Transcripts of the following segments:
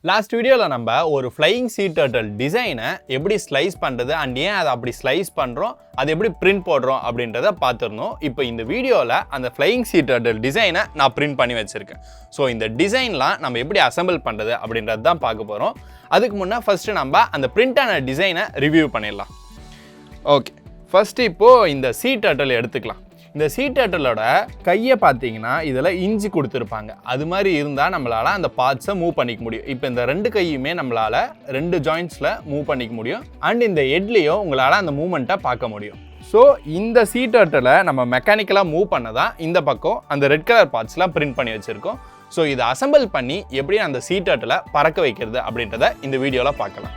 Last வீடியோவில் நம்ம ஒரு ஃப்ளையிங் சீ டர்ட்டில் டிசைனை எப்படி ஸ்லைஸ் பண்ணுறது அண்ட் ஏன் அதை அப்படி ஸ்லைஸ் பண்ணுறோம், அது எப்படி பிரிண்ட் போடுறோம் அப்படின்றத பார்த்துருந்தோம். இப்போ இந்த வீடியோவில் அந்த ஃப்ளையிங் சீ டர்ட்டில் டிசைனை நான் பிரிண்ட் பண்ணி வச்சுருக்கேன். ஸோ இந்த டிசைன்லாம் நம்ம எப்படி அசம்பிள் பண்ணுறது அப்படின்றது தான் பார்க்க போகிறோம். அதுக்கு முன்னே ஃபஸ்ட்டு நம்ம அந்த பிரிண்டான டிசைனை ரிவ்யூ பண்ணிடலாம். ஓகே, ஃபஸ்ட்டு இப்போது இந்த சீ டர்ட்டில் எடுத்துக்கலாம். இந்த சீ டர்ட்டிலோட கையை பார்த்தீங்கன்னா இதில் இஞ்சி கொடுத்துருப்பாங்க. அது மாதிரி இருந்தால் நம்மளால் அந்த பார்ட்ஸை மூவ் பண்ணிக்க முடியும். இப்போ இந்த ரெண்டு கையுமே நம்மளால் ரெண்டு ஜாயிண்ட்ஸில் மூவ் பண்ணிக்க முடியும். அண்ட் இந்த ஹெட்லேயும் உங்களால் அந்த மூவ்மெண்ட்டை பார்க்க முடியும். ஸோ இந்த சீ டர்ட்டிலை நம்ம மெக்கானிக்கலாக மூவ் பண்ண தான் இந்த பக்கம் அந்த ரெட் கலர் பார்ட்ஸ்லாம் பிரிண்ட் பண்ணி வச்சுருக்கோம். ஸோ இதை அசம்பிள் பண்ணி எப்படி அந்த சீ டர்ட்டிலை பறக்க வைக்கிறது அப்படின்றத இந்த வீடியோவில் பார்க்கலாம்.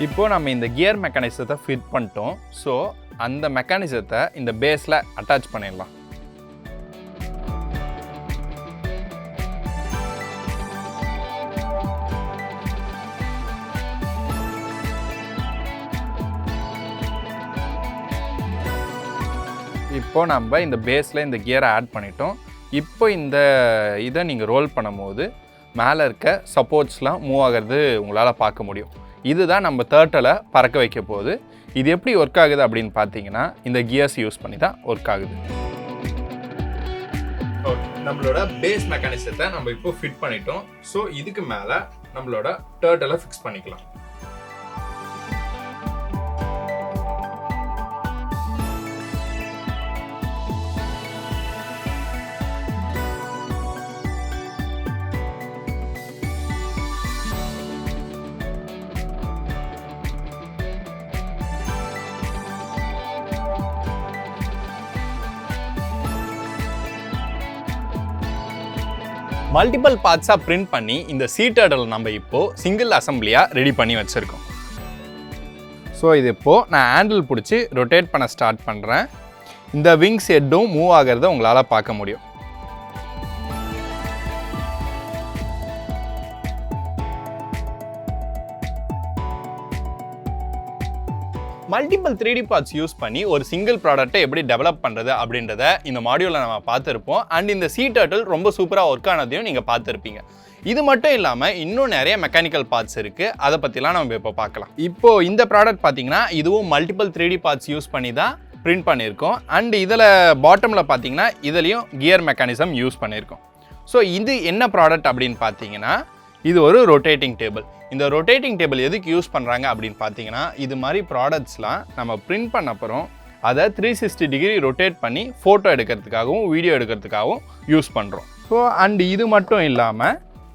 இப்போ நம்ம இந்த கியர் மெக்கானிசத்தை ஃபிட் பண்ணிட்டோம். ஸோ அந்த மெக்கானிசத்தை இந்த பேஸில் அட்டாச் பண்ணிடலாம். இப்போ நம்ம இந்த பேஸில் இந்த கியரை ஆட் பண்ணிட்டோம். இப்போ இந்த இதை நீங்கள் ரோல் பண்ணும்போது மேலே இருக்க சப்போர்ட்ஸ்லாம் மூவ் ஆகிறது உங்களால் பார்க்க முடியும். இதுதான் நம்ம டர்ட்டிலை பறக்க வைக்க போகுது. இது எப்படி ஒர்க் ஆகுது அப்படின்னு பார்த்தீங்கன்னா இந்த கியர்ஸ் யூஸ் பண்ணி தான் ஒர்க் ஆகுது. நம்மளோட பேஸ் மெக்கானிசத்தை நம்ம இப்போ ஃபிட் பண்ணிட்டோம். ஸோ இதுக்கு மேலே நம்மளோட டர்ட்டிலை ஃபிக்ஸ் பண்ணிக்கலாம். மல்டிபிள் பார்ட்ஸாக பிரிண்ட் பண்ணி இந்த சீ டர்ட்டில் நம்ம இப்போது சிங்கிள் அசம்பிளியாக ரெடி பண்ணி வச்சுருக்கோம். ஸோ இது இப்போது நான் ஹேண்டில் பிடிச்சி ரொட்டேட் பண்ண ஸ்டார்ட் பண்ணுறேன். இந்த விங்ஸ் ஹெட்டும் மூவ் ஆகிறத உங்களால் பார்க்க முடியும். மல்டிபிள் 3D பார்ட்ஸ் யூஸ் பண்ணி ஒரு சிங்கிள் ப்ராடக்ட்டை எப்படி டெவலப் பண்ணுறது அப்படின்றத இந்த மாடியூலில் நம்ம பார்த்துருப்போம். அண்ட் இந்த சீ டர்ட்டில் ரொம்ப சூப்பராக ஒர்க் ஆனதையும் நீங்கள் பார்த்துருப்பீங்க. இது மட்டும் இல்லாமல் இன்னும் நிறைய மெக்கானிக்கல் பார்ட்ஸ் இருக்குது. அதை பற்றிலாம் நம்ம இப்போ பார்க்கலாம். இப்போது இந்த ப்ராடக்ட் பார்த்தீங்கன்னா இதுவும் மல்டிபிள் 3D பார்ட்ஸ் யூஸ் பண்ணி தான் பிரிண்ட் பண்ணியிருக்கோம். அண்ட் இதில் பாட்டமில் பார்த்தீங்கன்னா இதுலேயும் கியர் மெக்கானிசம் யூஸ் பண்ணியிருக்கோம். ஸோ இது என்ன ப்ராடக்ட் அப்படின்னு பார்த்தீங்கன்னா இது ஒரு ரொட்டேட்டிங் டேபிள். இந்த ரொட்டேட்டிங் டேபிள் எதுக்கு யூஸ் பண்ணுறாங்க அப்படின்னு பார்த்தீங்கன்னா இது மாதிரி ப்ராடக்ட்ஸ்லாம் நம்ம பிரிண்ட் பண்ண அப்புறம் அதை 360 டிகிரி ரொட்டேட் பண்ணி ஃபோட்டோ எடுக்கிறதுக்காகவும் வீடியோ எடுக்கிறதுக்காகவும் யூஸ் பண்ணுறோம். ஸோ அண்ட் இது மட்டும் இல்லாமல்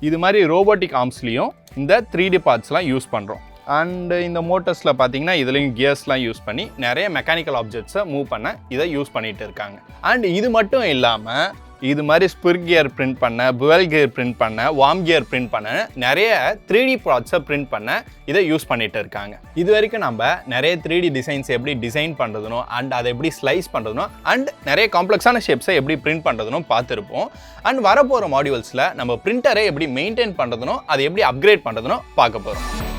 இது மாதிரி ரோபோட்டிக் ஆர்ம்ஸ்லேயும் இந்த 3D பார்ட்ஸ்லாம் யூஸ் பண்ணுறோம். அண்ட் இந்த மோட்டர்ஸில் பார்த்தீங்கன்னா இதுலேயும் கியர்ஸ்லாம் யூஸ் பண்ணி நிறைய மெக்கானிக்கல் ஆப்ஜெக்ட்ஸை மூவ் பண்ண இதை யூஸ் பண்ணிகிட்டு இருக்காங்க. அண்ட் இது மட்டும் இல்லாமல் இது மாதிரி ஸ்பிர் கியர் பிரிண்ட் பண்ண, புவல் கியர் பிரிண்ட் பண்ண, வார்ம் கியர் பிரிண்ட் பண்ண நிறைய 3D ப்ராடக்ட்ஸை பிரிண்ட் பண்ண இதை யூஸ் பண்ணிட்டு இருக்காங்க. இது வரைக்கும் நம்ம நிறைய 3D டிசைன்ஸ் எப்படி டிசைன் பண்ணுறதுனோ அண்ட் அதை எப்படி ஸ்லைஸ் பண்ணுறதுனோ அண்ட் நிறைய காம்ப்ளெக்ஸான ஷேப்ஸை எப்படி பிரிண்ட் பண்ணுறதுனோ பார்த்துருப்போம். அண்ட் வரப்போகிற மாடியூல்ஸில் நம்ம பிரிண்டரை எப்படி மெயின்டைன் பண்ணுறதுனோ அதை எப்படி அப்கிரேட் பண்ணுறதுனோ பார்க்க போகிறோம்.